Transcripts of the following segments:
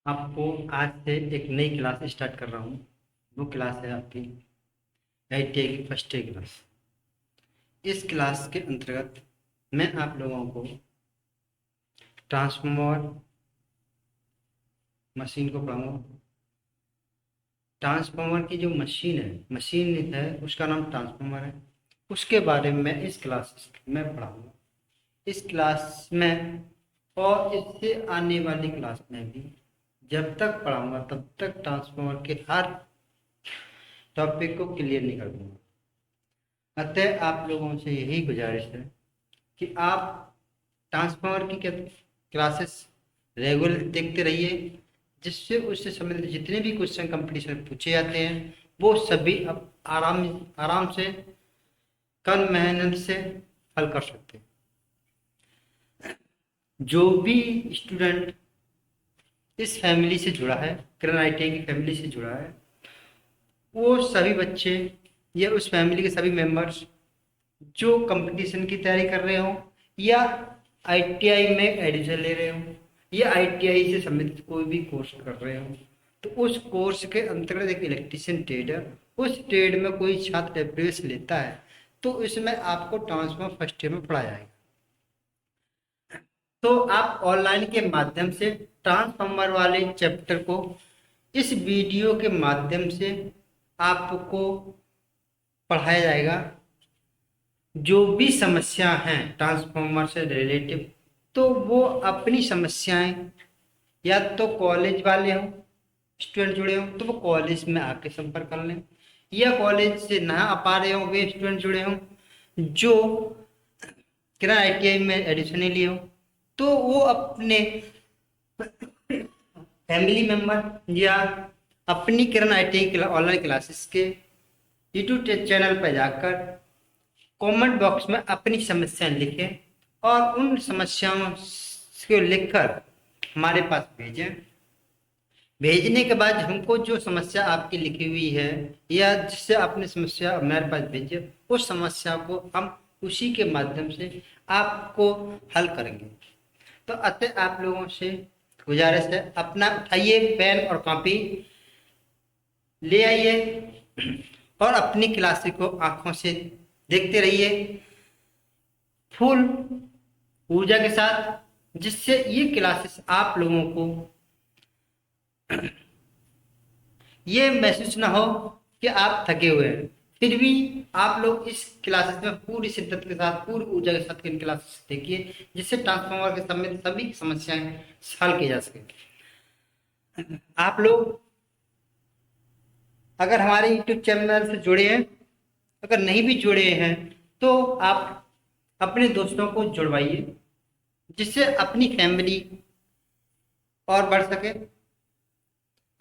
आपको आज से एक नई क्लास स्टार्ट कर रहा हूँ। वो क्लास है आपकी आईटीआई की फर्स्ट ईयर क्लास। इस क्लास के अंतर्गत मैं आप लोगों को ट्रांसफॉर्मर मशीन को पढ़ाऊंगा। ट्रांसफॉर्मर की जो मशीन है उसका नाम ट्रांसफॉर्मर है। उसके बारे में मैं इस क्लास में पढ़ाऊंगा। इस क्लास में और इससे आने वाली क्लास में भी जब तक पढ़ाऊंगा तब तक ट्रांसफॉर्मर के हर टॉपिक को क्लियर नहीं कर दूंगा। अतः आप लोगों से यही गुजारिश है कि आप ट्रांसफार्मर की क्लासेस रेगुलर देखते रहिए, जिससे उससे संबंधित जितने भी क्वेश्चन कंपटीशन में पूछे जाते हैं वो सभी अब आराम आराम से कम मेहनत से हल कर सकते हैं। जो भी स्टूडेंट इस फैमिली से जुड़ा है, किरण आईटीआई की फैमिली से जुड़ा है, वो सभी बच्चे या उस फैमिली के सभी मेंबर्स जो कंपटीशन की तैयारी कर रहे हो या आईटीआई में एडमिशन ले रहे हो या आईटीआई से संबंधित कोई भी कोर्स कर रहे हो, तो उस कोर्स के अंतर्गत एक इलेक्ट्रीशियन ट्रेड है। उस ट्रेड में कोई छात्र प्रवेश लेता है तो इसमें आपको ट्रांसफॉर्मर फर्स्ट ईयर में पढ़ाया जाएगा। तो आप ऑनलाइन के माध्यम से ट्रांसफॉर्मर वाले चैप्टर को इस वीडियो के माध्यम से आपको पढ़ाया जाएगा। जो भी समस्या हैं ट्रांसफॉर्मर से रिलेटिव, तो वो अपनी समस्याएं या तो कॉलेज वाले हों, स्टूडेंट जुड़े हों तो वो कॉलेज में आके संपर्क कर लें, या कॉलेज से ना आ पा रहे हों वे स्टूडेंट जुड़े हों जो किरण आईटीआई में एडमिशन ले लिए हो, तो वो अपने फैमिली मेंबर या अपनी किरण आईटीआई ऑनलाइन क्लासेस के यूट्यूब चैनल पर जाकर कमेंट बॉक्स में अपनी समस्याएं लिखें और उन समस्याओं को लिखकर हमारे पास भेजें। भेजने के बाद हमको जो समस्या आपकी लिखी हुई है या जिससे आपने समस्या हमारे पास भेजी, उस समस्या को हम उसी के माध्यम से आपको हल करेंगे। तो अतः आप लोगों से गुजारिश है, अपना उठाइए पेन और कॉपी ले आइए और अपनी क्लास को आंखों से देखते रहिए फुल ऊर्जा के साथ, जिससे ये क्लासेस आप लोगों को ये महसूस ना हो कि आप थके हुए हैं। फिर भी आप लोग इस क्लासेस में पूरी शिद्दत के साथ पूरी ऊर्जा के साथ इन क्लासेस देखिए, जिससे ट्रांसफार्मर के संबंधित सभी समस्याएं हल की जा सके। आप लोग अगर हमारे यूट्यूब चैनल से जुड़े हैं, अगर नहीं भी जुड़े हैं तो आप अपने दोस्तों को जुड़वाइए, जिससे अपनी फैमिली और बढ़ सके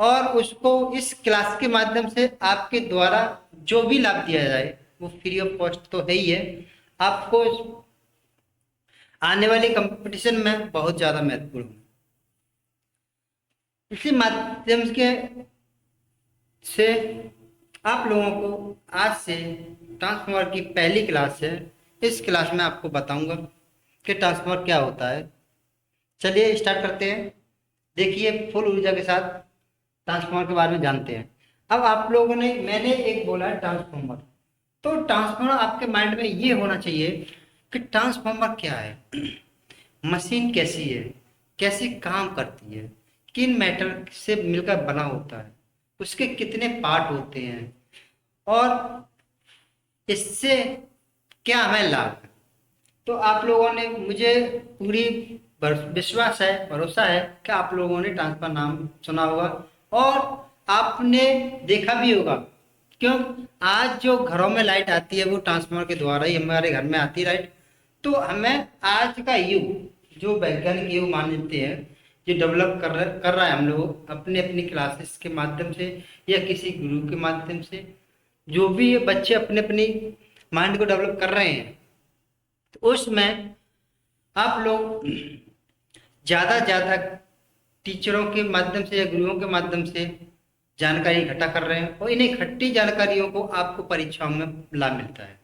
और उसको इस क्लास के माध्यम से आपके द्वारा जो भी लाभ दिया जाए वो फ्री ऑफ कॉस्ट तो है ही है, आपको आने वाले कंपटीशन में बहुत ज़्यादा महत्वपूर्ण है। इसी माध्यम के से आप लोगों को आज से ट्रांसफार्मर की पहली क्लास है। इस क्लास में आपको बताऊंगा कि ट्रांसफार्मर क्या होता है। चलिए स्टार्ट करते हैं। देखिए फुल ऊर्जा के साथ ट्रांसफार्मर के बारे में जानते हैं। अब आप लोगों ने मैंने एक बोला है ट्रांसफार्मर, तो ट्रांसफार्मर आपके माइंड में ये होना चाहिए कि ट्रांसफार्मर क्या है, मशीन कैसी है, कैसे काम करती है, किन मेटल से मिलकर बना होता है, उसके कितने पार्ट होते हैं और इससे क्या हमें लाभ है। तो आप लोगों ने मुझे पूरी विश्वास है, भरोसा है कि आप लोगों ने ट्रांसफर नाम सुना होगा और आपने देखा भी होगा। क्यों, आज जो घरों में लाइट आती है वो ट्रांसफार्मर के द्वारा ही हमारे घर में आती है लाइट। तो हमें आज का युग जो वैज्ञानिक युग मानते हैं, जो डेवलप कर रहा है, हम लोग अपने अपनी क्लासेस के माध्यम से या किसी गुरु के माध्यम से जो भी ये बच्चे अपने अपनी माइंड को डेवलप कर रहे हैं, तो उसमें आप लोग ज़्यादा टीचरों के माध्यम से या गुरुओं के माध्यम से जानकारी इकट्ठा कर रहे हैं और इन इकट्ठी जानकारियों को आपको परीक्षाओं में लाभ मिलता है।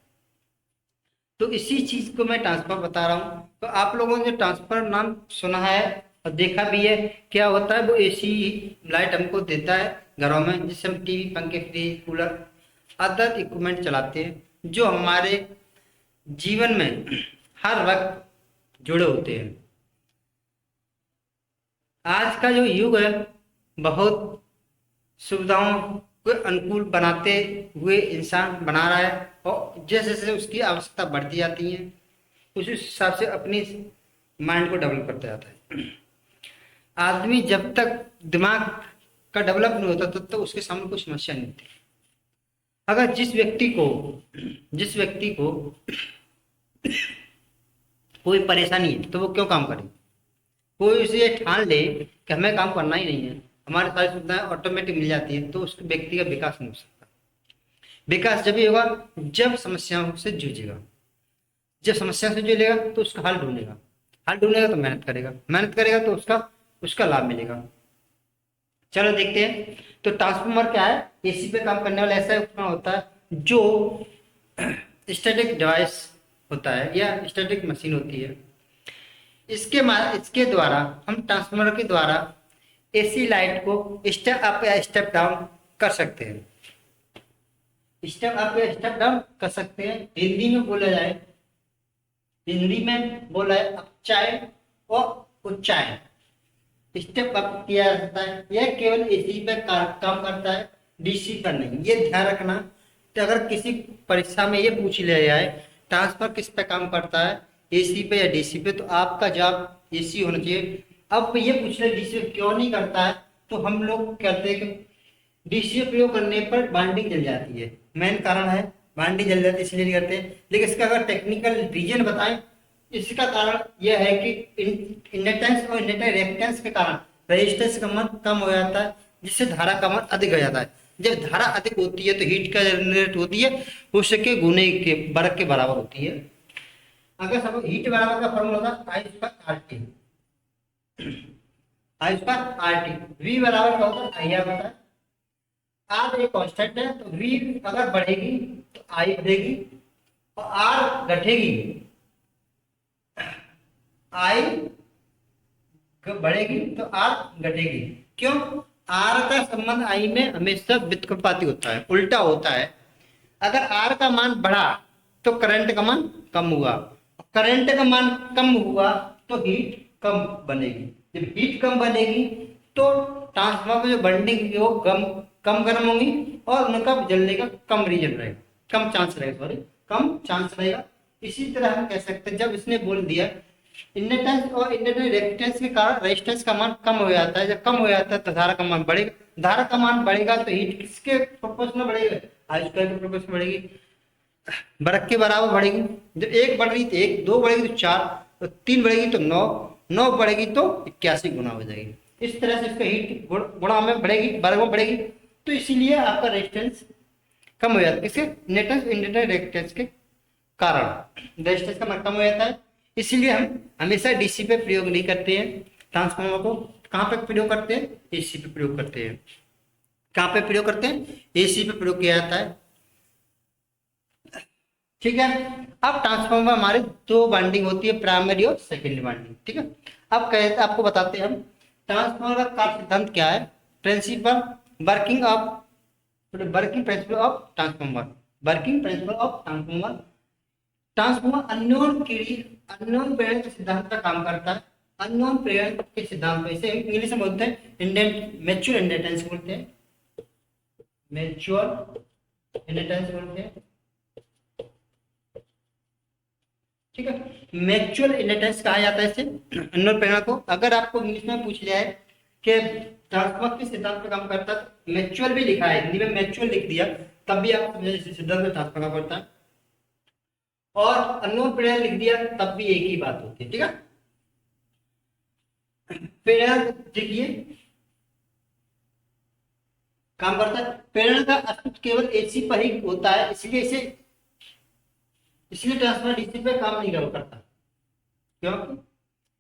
तो इसी चीज़ को मैं ट्रांसफर बता रहा हूँ। तो आप लोगों ने ट्रांसफर नाम सुना है और देखा भी है क्या होता है, वो एसी लाइट हमको देता है घरों में, जिससे हम टीवी, पंखे, फ्रिज, कूलर, अदर इक्विपमेंट चलाते हैं जो हमारे जीवन में हर वक्त जुड़े होते हैं। आज का जो युग है बहुत सुविधाओं को अनुकूल बनाते हुए इंसान बना रहा है, और जैसे जैसे उसकी आवश्यकता बढ़ती जाती है उसी हिसाब से अपनी माइंड को डेवलप करता जाता है। आदमी जब तक दिमाग का डेवलप नहीं होता तब तक उसके सामने कोई समस्या नहीं होती। अगर जिस व्यक्ति को कोई परेशानी है तो वो क्यों काम करे? कोई उसे ये ठान ले कि हमें काम करना ही नहीं है, हमारे सारी सुविधाएं ऑटोमेटिक मिल जाती है, तो उसके व्यक्ति का विकास नहीं हो सकता। विकास जब ही होगा जब समस्याओं से जूझेगा, जब समस्या से जूझेगा तो उसका हल ढूंढेगा, हल ढूंढेगा तो मेहनत करेगा, मेहनत करेगा तो उसका उसका लाभ मिलेगा। चलो देखते हैं। तो ट्रांसफार्मर क्या है? एसी पे काम करने वाला ऐसा उपकरण होता है जो स्टैटिक डिवाइस होता है या स्टैटिक मशीन होती है। इसके द्वारा हम ट्रांसफार्मर के द्वारा एसी लाइट को स्टेप अप या स्टेप डाउन कर सकते हैं। स्टेप अप या स्टेप डाउन कर सकते हैं। हिंदी में बोला है अपचायन और उच्चायन। स्टेप अप किया जाता है, यह केवल एसी पे काम करता है, डीसी पर नहीं। ये ध्यान रखना कि अगर किसी परीक्षा में ये पूछ लिया जाए ट्रांसफर किस पे काम करता है, एसी पे या डीसी पे, तो आपका जवाब एसी होना चाहिए। अब ये पूछ ले डीसी क्यों नहीं करता है, तो हम लोग कहते हैं कि डीसी प्रयोग करने पर बाइंडिंग जल जाती है, मेन कारण है बाइंडिंग जल जाती है, इसलिए नहीं करते। लेकिन इसका अगर टेक्निकल रीजन बताएं, इसका कारण यह है कि इंडक्टेंस और इंडक्टर रिएक्टेंस के कारण रेजिस्टेंस का मान कम हो जाता है, जिससे धारा का मान अधिक हो जाता है। जब धारा अधिक होती है तो हीट का जनरेट होती है, उसके गुने के वर्ग के बराबर होती है। अगर सब हीट बराबर का फॉर्मूला होता है I/RT, I/RT। V बराबर क्या होता है? IR होता है। R एक कांस्टेंट है, तो V अगर बढ़ेगी तो I बढ़ेगी, और R घटेगी I बढ़ेगी तो R घटेगी। क्यों? R का संबंध I में हमेशा व्युत्क्रमानुपाती होता है, उल्टा होता है। अगर R का मान बढ़ा तो करंट का मान कम हुआ, करंट का मान कम हुआ तो हीट कम बनेगी। जब हीट कम बनेगी तो ट्रांसफार्मर में जो बंडिंग वो कम गर्म होंगी और उनका जलने का कम रीजन रहेगा, कम चांस रहेगा। इसी तरह हम कह सकते हैं, जब इसने बोल दिया इंडक्टेंस और इंडक्टर रिएक्टेंस के कारण रेजिस्टेंस का मान कम हो जाता है, जब कम हो जाता है तो धारा का मान बढ़ेगा, धारा का मान बढ़ेगा तो हीट किसके प्रोपोर्शनल बढ़ेगा? I स्क्वायर के प्रोपोर्शनल बढ़ेगी, वर्ग के बराबर बढ़ेगी। जब एक बढ़ रही तो एक, दो बढ़ेगी तो चार, तो तीन बढ़ेगी तो नौ, नौ बढ़ेगी तो 81 गुना हो जाएगी। इस तरह से इसका हीट गुणा में बढ़ेगी, वर्ग में बढ़ेगी, तो इसीलिए आपका रेजिस्टेंस कम हो जाता है। इसके इंडक्टेंस इंडक्टर रिएक्टेंस के कारण रेजिस्टेंस का मान कम हो जाता है। इसीलिए हम हमेशा डीसी पे प्रयोग नहीं करते हैं ट्रांसफार्मर को। कहाँ पे प्रयोग करते हैं? एसी पे प्रयोग करते हैं। कहाँ पे प्रयोग करते हैं? एसी पे प्रयोग किया जाता है। ठीक है। अब ट्रांसफार्मर हमारे दो वाइंडिंग होती है, प्राइमरी और सेकेंडरी वाइंडिंग। ठीक है। अब कहते आपको बताते हैं हम ट्रांसफार्मर का कार्य सिद्धांत क्या है। Principle working principle of transformer, working principle of transformer. Transformer अननोन प्रेरण के सिद्धांत का काम करता है। अननोन प्रेरण के सिद्धांत में, इसे इंग्लिश में बोलते हैं म्यूचुअल इंडक्टेंस बोलते हैं, म्यूचुअल इंडक्टेंस बोलते हैं। ठीक है। म्यूचुअल इंडक्टेंस कहा जाता है इसे, अननोन प्रेरण को। अगर आपको इंग्लिश में पूछ लिया है कि ट्रांसफार्मर के सिद्धांत पर काम करता है, तो म्यूचुअल भी लिखा है, हिंदी में म्यूचुअल लिख दिया, तब भी आप सिद्धांत में ट्रांसफर का पड़ता है, और अननोन प्रेरण लिख दिया तब भी एक ही बात होती है। ठीक है। प्रेरण देखिए काम करता है। प्रेरण का अस्तित्व केवल एसी पर ही होता है, इसलिए ट्रांसफार्मर डीसी पे काम नहीं करता। क्योंकि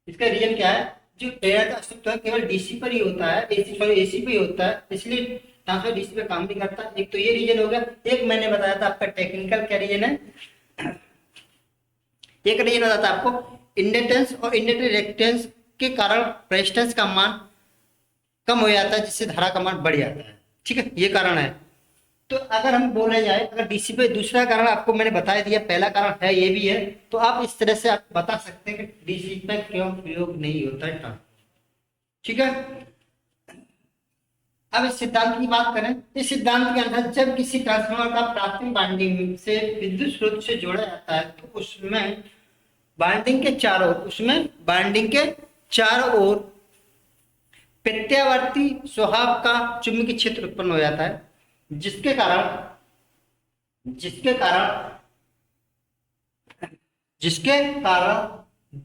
इसका रीजन क्या है? जो प्रेरण का अस्तित्व है केवल डीसी पर ही होता है, एसी पे ही होता है, इसलिए ट्रांसफार्मर डीसी पे काम नहीं करता। एक तो ये रीजन हो गया। एक मैंने बताया था आपका टेक्निकल क्या रीजन है, एक रीजन बताता आपको इंडक्टेंस और इंडक्टर रिएक्टेंस के कारण रेजिस्टेंस का मान कम हो जाता है, जिससे धारा का मान बढ़ जाता है। ठीक है, ये कारण है। तो अगर हम बोला जाए, अगर डीसी पे दूसरा कारण आपको मैंने बता दिया, पहला कारण है ये भी है, तो आप इस तरह से आप बता सकते हैं कि डीसी पे क्यों प्रयोग नहीं होता है ट्रांसफार्मर। ठीक है, अब इस सिद्धांत की बात करें। इस सिद्धांत के अनुसार जब किसी ट्रांसफार्मर का प्राथमिक वाइंडिंग से विद्युत स्रोत से जोड़ा जाता है, तो उसमें बाइंडिंग के चारों ओर प्रत्यावर्ती स्वभाव का चुंबकीय क्षेत्र उत्पन्न हो जाता है, जिसके कारण जिसके कारण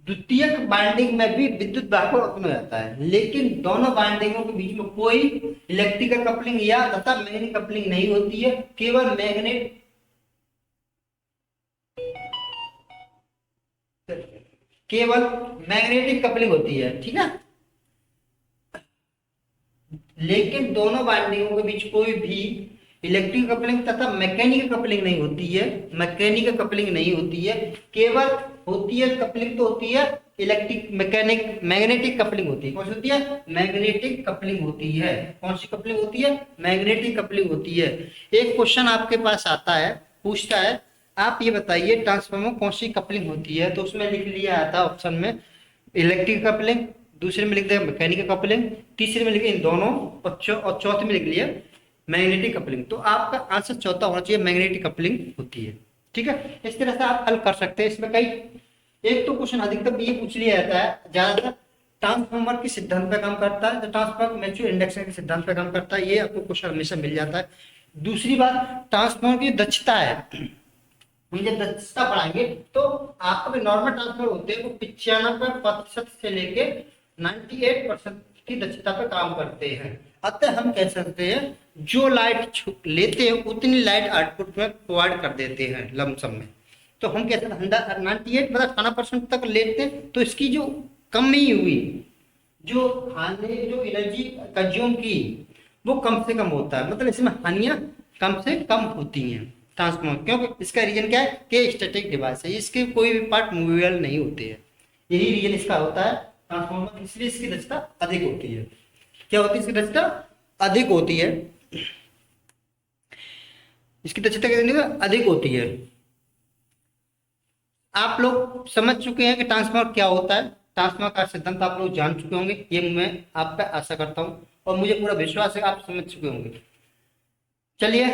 द्वितीयक बाइंडिंग में भी विद्युत वाहक उत्पन्न हो जाता है, लेकिन दोनों बाइंडिंगों के बीच में कोई इलेक्ट्रिकल कपलिंग या तथा मैग्नेटिक कपलिंग नहीं होती है। केवल मैग्नेटिक कपलिंग होती है। ठीक है, लेकिन दोनों बाइंडिंगों के बीच कोई भी इलेक्ट्रिक कपलिंग तथा मैकेनिकल कपलिंग नहीं होती है। केवल होती है कपलिंग, तो होती है मैग्नेटिक कपलिंग होती है। कौन सी होती है? मैग्नेटिक कपलिंग होती है। कौन सी कपलिंग होती है? मैग्नेटिक कपलिंग होती है। एक क्वेश्चन आपके पास आता है, पूछता है आप ये बताइए ट्रांसफार्मर में कौन सी कपलिंग होती है, तो उसमें लिख लिया आता है ऑप्शन में इलेक्ट्रिक कपलिंग, दूसरे में लिख दिया मैकेनिकल कपलिंग, तीसरे में लिखे इन दोनों, और चौथे में लिख लिया मैग्नेटिक कपलिंग। तो आपका आंसर चौथा होना चाहिए, मैग्नेटिक कपलिंग होती है। ठीक है, इस तरह से आप हल कर सकते हैं। इसमें कई एक तो क्वेश्चन अधिकतर ये पूछ लिया जाता है, ज्यादातर ट्रांसफार्मर के सिद्धांत पे काम करता है, तो ट्रांसफार्मर म्यूचुअल इंडक्शन के सिद्धांत पे काम करता है, ये आपको क्वेश्चन हमेशा मिल जाता है। दूसरी बात, ट्रांसफार्मर की दक्षता है, हम जब दक्षता पढ़ाएंगे तो आपके नॉर्मल ट्रांसफर होते हैं वो 95% से लेके 98% की दक्षता पे काम करते हैं। अतः हम कह सकते हैं जो लाइट लेते हैं उतनी लाइट आउटपुट में प्रोवाइड कर देते हैं लमसम में। तो हम कहते हैं 98 मतलब 18% तक लेते हैं, तो इसकी जो कमी हुई, जो खाने जो एनर्जी कंज्यूम की, वो कम से कम होता है, मतलब इसमें हानियां कम से कम होती हैं ट्रांसफॉर्मर। क्योंकि इसका रीजन क्या है कि स्टैटिक डिवाइस है, इसके कोई भी पार्ट मूवेबल नहीं होते हैं, यही रीजन इसका होता है ट्रांसफॉर्मर, इसलिए इसकी दक्षता अधिक होती है। क्या होती है? इसकी दक्षता अधिक होती है, इसकी दक्षता कितनी अधिक होती है। आप लोग समझ चुके हैं कि ट्रांसफार्मर क्या होता है, ट्रांसफार्मर का सिद्धांत आप लोग जान चुके होंगे, ये मैं आप पे आशा करता हूं, और मुझे पूरा विश्वास है आप समझ चुके होंगे। चलिए,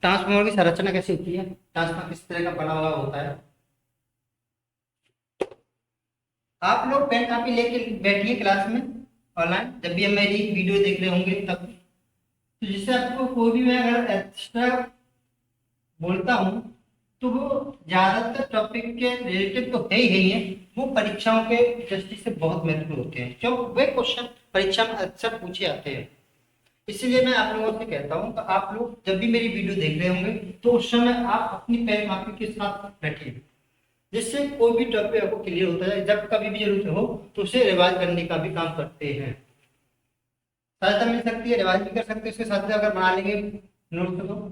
ट्रांसफार्मर की संरचना कैसी होती है, ट्रांसफार्मर किस तरह का बना हुआ होता है। आप लोग पेन कॉपी लेके बैठिए क्लास में ऑनलाइन, जब भी हम मेरी वीडियो देख रहे होंगे तब, तो जिससे आपको कोई भी मैं अगर एक्स्ट्रा बोलता हूँ तो वो ज्यादातर टॉपिक के रिलेटेड तो है ही है, वो परीक्षाओं के दृष्टि से बहुत महत्वपूर्ण होते हैं, क्यों वे क्वेश्चन परीक्षा में अक्सर पूछे जाते हैं। इसलिए मैं आप लोगों से कहता हूँ कि आप लोग जब भी मेरी वीडियो देख रहे होंगे तो उस समय आप अपनी पेन कॉपी के साथ बैठिए, जिससे कोई भी टॉपिक आपको क्लियर होता है, जब कभी भी जरूरत हो तो उसे रिवाइज करने का भी काम करते हैं, सहायता मिल सकती है, रिवाइज भी कर सकते हैं उसके साथ अगर बना लेंगे नोट्स को।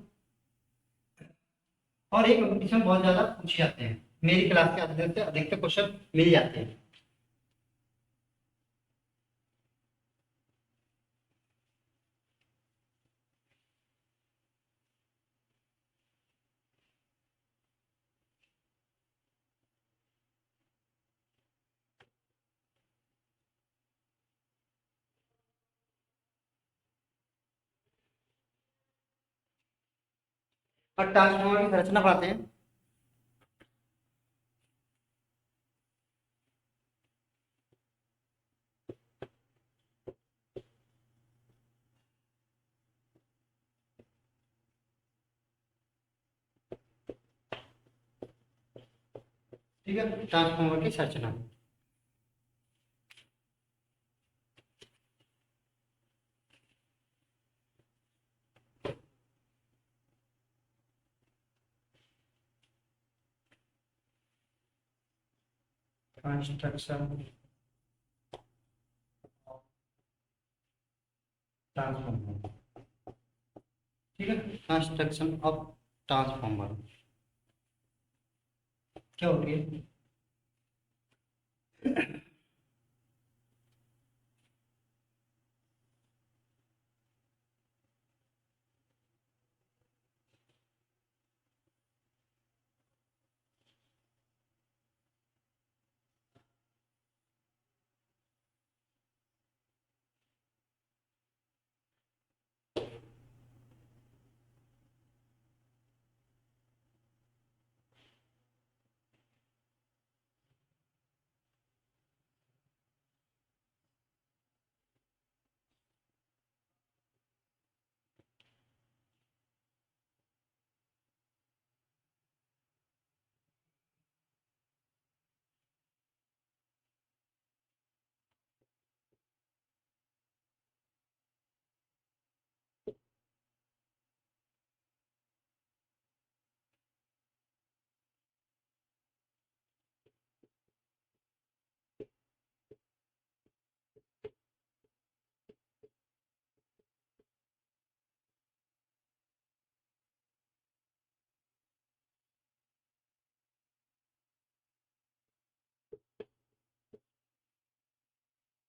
और ये कंपटीशन बहुत ज्यादा पूछे जाते हैं, मेरी क्लास के अधिकतर क्वेश्चन मिल जाते हैं। और ट्रांसफॉर्मर की संरचना पढ़ाते हैं। ठीक है, ट्रांसफॉर्मर की संरचना। Construction transformer. ठीक है, कंस्ट्रक्शन ऑफ ट्रांसफॉर्मर क्या होती है?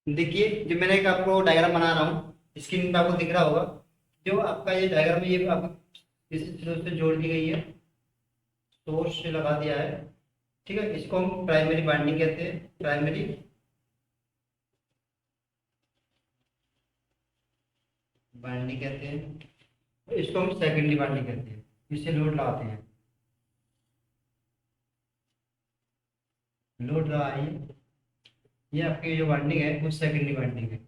देखिए जो मैंने एक आपको डायग्राम बना रहा हूँ, स्क्रीन पे आपको दिख रहा होगा। जो आपका ये डायग्राम है, ये आपको इस स्रोत से जोड़ दी गई है, सोर्स से लगा दिया है। ठीक है, इसको हम प्राइमरी बाइंडिंग कहते हैं, प्राइमरी बाइंडिंग कहते हैं। इसको हम सेकेंडरी बाइंडिंग कहते हैं, इससे लोड लगाते हैं। लोड लगाइए, ये आपकी जो बाइंडिंग है वो सेकेंडरी बाइंडिंग है।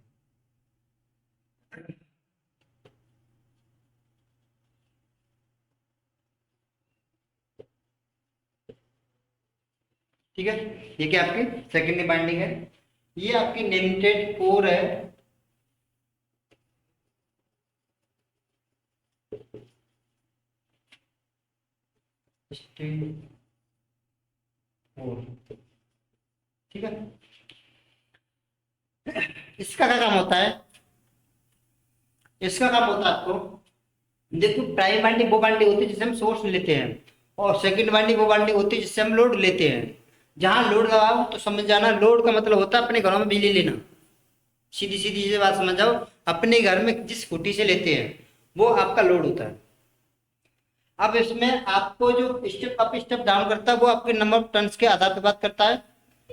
ठीक है, ये क्या आपकी सेकेंडरी बाइंडिंग है। ये आपकी नेमटेड कोर है, स्टील कोर। ठीक है, इसका क्या काम होता है? इसका काम होता है आपको, देखो प्राइमरी बाइंडिंग वो बाइंडिंग होती है जिससे हम सोर्स लेते हैं, और सेकंड बाइंडिंग वो बाइंडिंग होती है जिससे हम लोड लेते हैं। जहां लोड लगाओ तो समझ जाना, लोड का मतलब होता है अपने घरों में बिजली लेना। सीधी सीधी से बात समझ जाओ, अपने घर में जिस फुटी से लेते हैं वो आपका लोड होता है। अब इसमें आपको जो स्टेप अप स्टेप डाउन करता है वो आपके नंबर ऑफ टर्न्स के आधार पर बात करता है।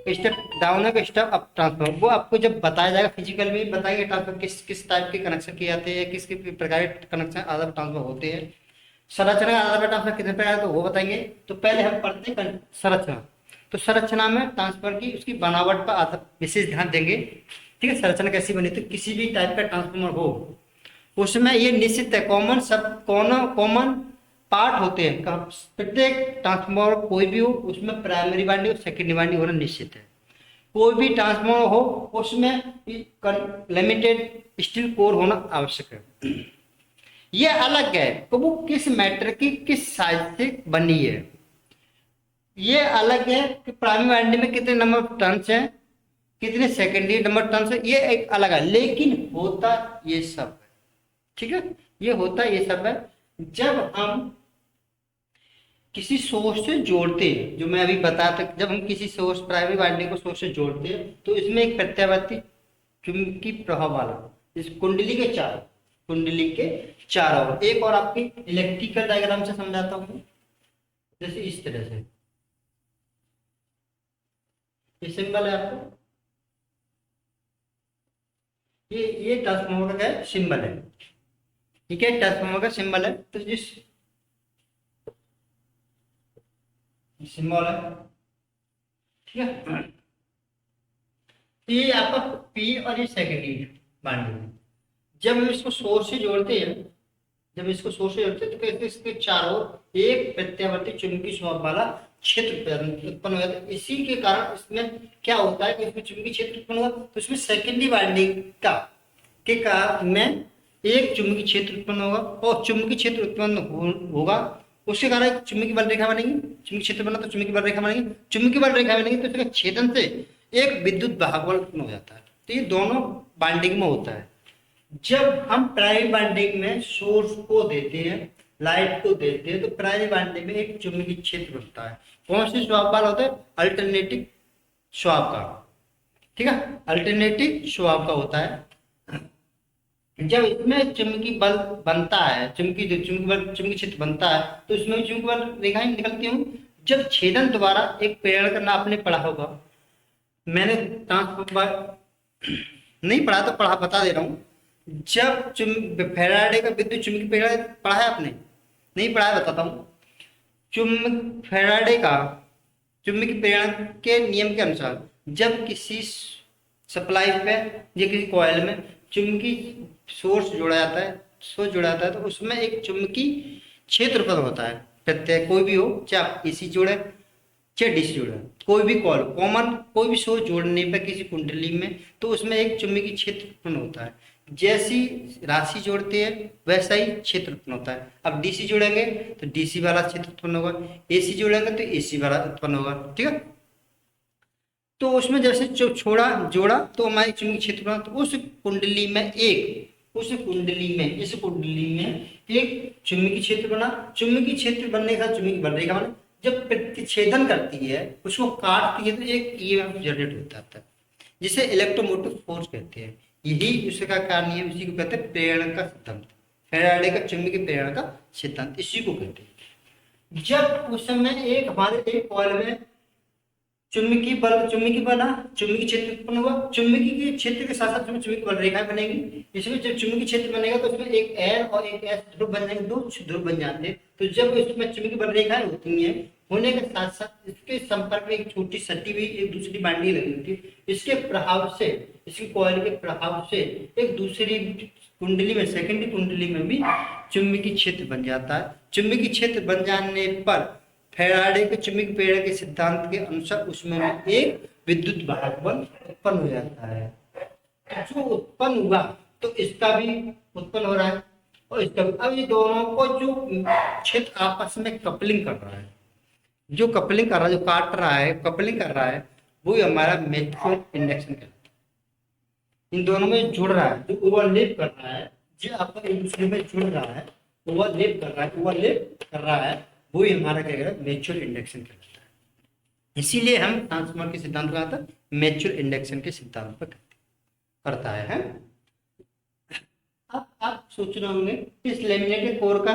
स्टेप डाउन है, स्टेप अप ट्रांसफर, वो आपको जब बताया जाएगा फिजिकल में बताएंगे ट्रांसफर किस किस टाइप के कनेक्शन किए जाते हैं, किस किस प्रकार के कनेक्शन आधार पर ट्रांसफर होते हैं। संरचना का आधार पर ट्रांसफर कितने प्रकार तो वो बताएंगे। तो पहले हम पढ़ते हैं संरचना। तो संरचना में ट्रांसफर की उसकी बनावट पर आधार विशेष ध्यान देंगे। ठीक है, संरचना कैसी बनी, तो किसी भी टाइप का ट्रांसफॉर्मर हो उसमें ये निश्चित है, कॉमन सब कॉमन पार्ट होते हैं। प्रत्येक ट्रांसफॉर्मर कोई भी हो उसमें प्राइमरी वाइंडिंग और सेकेंडरी वाइंडिंग होना निश्चित है। कोई भी ट्रांसफॉर्मर हो उसमें लिमिटेड स्टील कोर होना आवश्यक है। ये अलग है तो वो किस मैटर की किस साइज से बनी है, ये अलग है कि प्राइमरी वाइंडिंग में कितने नंबर टर्न्स हैं, कितने सेकेंडरी नंबर टर्न्स है, ये एक अलग है, लेकिन होता ये सब है। ठीक है, ये होता ये सब है। जब हम किसी सोर्स से जोड़ते हैं, जो मैं अभी बताया था, जब हम किसी सोर्स प्राइमरी वाइंडिंग को सोर्स से जोड़ते हैं तो इसमें एक प्रत्यावर्ती चुंबकीय प्रभाव वाला इस कुंडली के चार और एक और आपकी इलेक्ट्रिकल डायग्राम से समझाता हूँ, जैसे इस तरह से ये सिंबल है आपको, ये ट्रांसफार्मर का सिंबल है। ठीक है, ट्रांसफार्मर का सिंबल है, तो जिस सिंबल है, ठीक है, ये आपका पी और ये सेकेंडरी बाइंडिंग। जब हम इसको सोर्स से जोड़ते हैं, जब इसको सोर्स से जोड़ते हैं तो कहते हैं इसके चारों एक प्रत्यावर्ती चुंबकीय स्वभाव वाला क्षेत्र उत्पन्न हो जाता है। इसी के कारण इसमें क्या होता है कि इसमें चुंबकीय क्षेत्र उत्पन्न हुआ तो इसमें सेकेंडरी बाइंडिंग का के कारण में एक चुंबकीय क्षेत्र उत्पन्न होगा, और चुंबकीय क्षेत्र उत्पन्न होगा उसके कारण एक चुंबकीय बल रेखा बनेगी। चुंबकीय क्षेत्र बना तो चुंबकीय बल रेखा बनेगी, चुंबकीय बल रेखा बनेगी तो इसके छेदन से एक विद्युत वाहक बल उत्पन्न हो जाता है। तो ये दोनों बाइंडिंग में होता है। जब हम प्राइमरी बाइंडिंग में सोर्स को देते हैं, लाइट को देते हैं, तो प्राइमरी बाइंडिंग में एक चुंबकीय क्षेत्र बनता है। कौन सी स्वभाव वाला होता है? अल्टरनेटिव स्वभाव का। ठीक है, अल्टरनेटिव स्वभाव का होता है। जब इसमें चुंबकीय बल बनता है, चुंबकीय क्षेत्र बनता है, तो इसमें चुंबकीय बल रेखाएं निकलती हूँ। जब छेदन द्वारा एक प्रेरण करना आपने पढ़ा होगा, मैंने ट्रांसफार्मर नहीं पढ़ा तो पढ़ा बता दे रहा हूँ। जब फैराडे का विद्युत चुंबकीय प्रेरण पढ़ा है आपने? नहीं पढ़ा है, बताता हूँ। फैराडे का चुंबकीय प्रेरण के नियम के अनुसार जब किसी सप्लाई पे या किसी कॉइल में चुंबकीय सोर्स जोड़ा जाता है तो उसमें एक चुंबकीय क्षेत्र उत्पन्न होता है। प्रत्येक कोई भी हो, चाहे आप एसी जोड़े चाहे डीसी जोड़े, कोई भी कॉल कॉमन कोई भी सोर्स जोड़ने पर किसी कुंडली में, तो उसमें एक चुंबकीय क्षेत्र उत्पन्न होता है। जैसी राशि जोड़ते हैं वैसा ही क्षेत्र उत्पन्न होता है। अब डीसी जोड़ेंगे तो डीसी वाला क्षेत्र उत्पन्न होगा, एसी जोड़ेंगे तो एसी वाला उत्पन्न होगा। ठीक है, तो उसमें जैसे जोड़ा तो हमारे चुंबकीय क्षेत्र बना, तो उस कुंडली में एक चुंबकीय क्षेत्र बना। चुंबकीय क्षेत्र बनने का चुंबकीय बल रेखा बना। जब प्रतिच्छेदन करती है, उसको काटती है, तो एक ईएमएफ जनरेट होता है। जिसे इलेक्ट्रोमोटिव फोर्स कहते हैं। यही उसका कारण है, उसी को कहते हैं प्रेरण का सिद्धांत, फैराडे का चुंबकीय प्रेरण का सिद्धांत, इसी को कहते हैं। जब उस समय एक हमारे एक कॉइल में चुंबकीय बल चुंबकीय क्षेत्र उत्पन्न हुआ, चुंबकीय के क्षेत्र के साथ साथ उसमें चुंबकीय बल रेखा बनेगी। इसमें जब चुंबकीय क्षेत्र बनेगा तो उसमें एक एन और एक एस ध्रुव बन जाएंगे, दो ध्रुव बन जाते हैं। तो जब इसमें चुंबकीय बल रेखाएं होती हैं, होने के साथ साथ इसके संपर्क में एक छोटी सटी हुई एक दूसरी बांडी लगी होती है। इसके प्रभाव से, इसकी कॉइल के प्रभाव से एक दूसरी कुंडली में, सेकेंडरी कुंडली में भी चुंबकीय क्षेत्र बन जाता है। चुंबकीय क्षेत्र बन जाने पर फैराडे के चुंबकीय प्रेरण के सिद्धांत के अनुसार उसमें एक विद्युत वाहक बल उत्पन्न हो जाता है। तो जो उत्पन्न हुआ तो इसका भी उत्पन्न हो रहा है और इसका भी। अब ये दोनों को जो क्षेत्र आपस में कपलिंग कर रहा है, जो कपलिंग कर रहा है, जो काट रहा है, कपलिंग कर रहा है, वो हमारा म्यूचुअल इंडक्शन कहलाता है। इन दोनों में जुड़ रहा है, जो ओवरलैप कर रहा है, जो आपस एक दूसरे में जुड़ रहा है, ओवरलैप कर रहा है, वो हमारा क्या कहलाता है, म्यूचुअल इंडक्शन कहलाता है। इसीलिए हम ट्रांसफार्मर के सिद्धांत को आता है म्यूचुअल इंडक्शन के सिद्धांत पर करता है। अब आप सोच रहे होंगे इस लैमिनेटेड कोर का,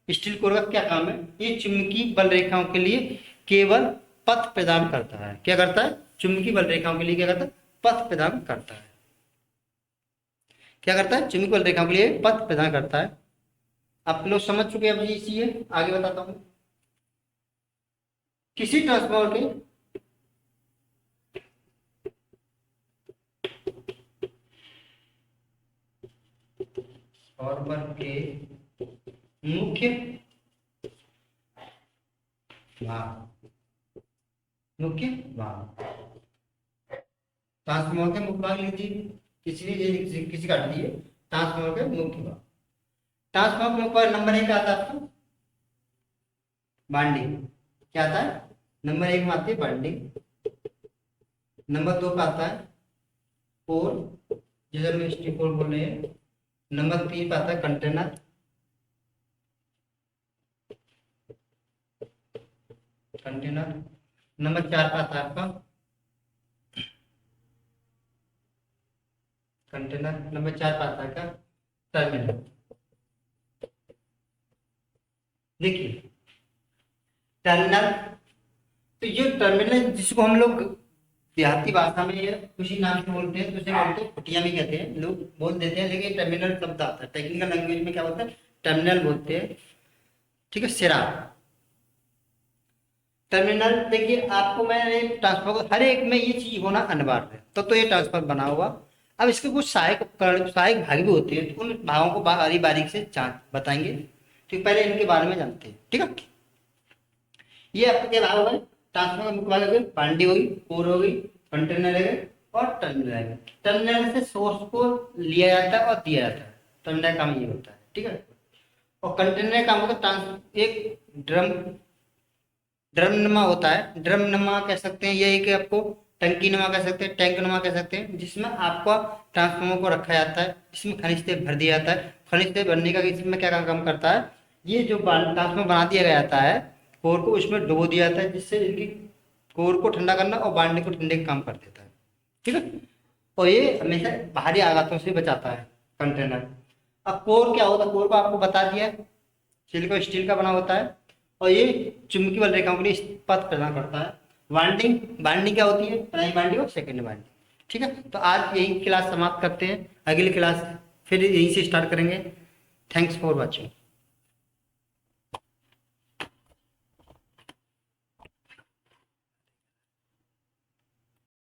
स्टील कोर का क्या काम है? ये चुंबकीय बल रेखाओं के लिए केवल पथ प्रदान करता है। क्या करता है? चुंबकीय बल रेखाओं के लिए क्या करता है? पथ प्रदान करता है। क्या करता है? चुंबकीय बल रेखाओं के लिए पथ प्रदान करता है। आप लोग समझ चुके हैं। अब इसी आगे बताता हूं। किसी ट्रांसफार्मर के ट्रांसफार्मर के मुख्य भाग, ट्रांसफार्मर के मुख्य भाग लिख दीजिए, किसी काट दिए ट्रांसफार्मर के मुख्य भाग। ट्रांसफार्मर के मुख्य भाग नंबर 1 आता है आपका बाइंडिंग। क्या आता है? नंबर 1 में आती है बाइंडिंग। नंबर 2 का आता है कोर, जिसे हम स्टील कोर बोल रहे हैं। नंबर 3 पे आता है कंटेनर। नंबर 4 पे आता है आपका कंटेनर। नंबर 4 पे आता है का टर्मिनल। देखिए टर्मिनल, तो ये टर्मिनल जिसको हम लोग देहाती भाषा में या किसी नाम से बोलते हैं, तो उसे बोलते हैं कुटिया भी कहते हैं, लोग बोल देते हैं, लेकिन टर्मिनल शब्द आता है। टेक्निकल लैंग्वेज में क्या बोलते हैं? टर्मिनल बोलते हैं। ठीक है, सिरा टर्मिनल। देखिए आपको मैंने ट्रांसफर हर एक में ये चीज होना अनिवार्य है, तो ये ट्रांसफर बना हुआ। अब इसके कुछ सहायक उपकरण, सहायक भाग भी होते हैं, तो उन भागों को बारी बारीक से बताएंगे। ठीक, पहले इनके बारे में जानते हैं। ठीक है, ये आपका क्या भाग होगा? ट्रांसफर का मुख्य भाग हो गया, बाइंडिंग होगी, कोर होगी, कंटेनर है और टर्मिनल है। टर्मिनल से सोर्स को लिया जाता है और दिया जाता है। टर्मिनल काम ये होता है। ठीक है, और कंटेनर काम होता है एक ड्रम नुमा होता है। ड्रम नुमा कह सकते हैं, ये एक आपको टंकी नुमा कह सकते हैं, टैंक नुमा कह सकते हैं, जिसमें आपका ट्रांसफार्मर को रखा जाता है। इसमें खनिज तेल भर दिया जाता है। खनिज तेल भरने का इसमें क्या काम करता है? ये जो ट्रांसफार्मर बना दिया जाता है, कोर को उसमें डुबो दिया जाता है, जिससे इनकी कोर को ठंडा करना और बाइंडिंग को ठंडे का काम कर देता है। ठीक है, और ये हमेशा बाहरी आघातों से बचाता है कंटेनर। अब कोर क्या होता है? कोर को आपको बता दिया, सिलिकॉन स्टील का बना होता है और ये चुंबकीय बल रेखाओं के लिए पथ प्रदान करता है। बाइंडिंग क्या होती है? प्राइमरी बाइंडिंग और सेकेंडरी बाइंडिंग। ठीक है, तो आज यही क्लास समाप्त करते हैं। अगली क्लास फिर यहीं से स्टार्ट करेंगे। Thanks for watching.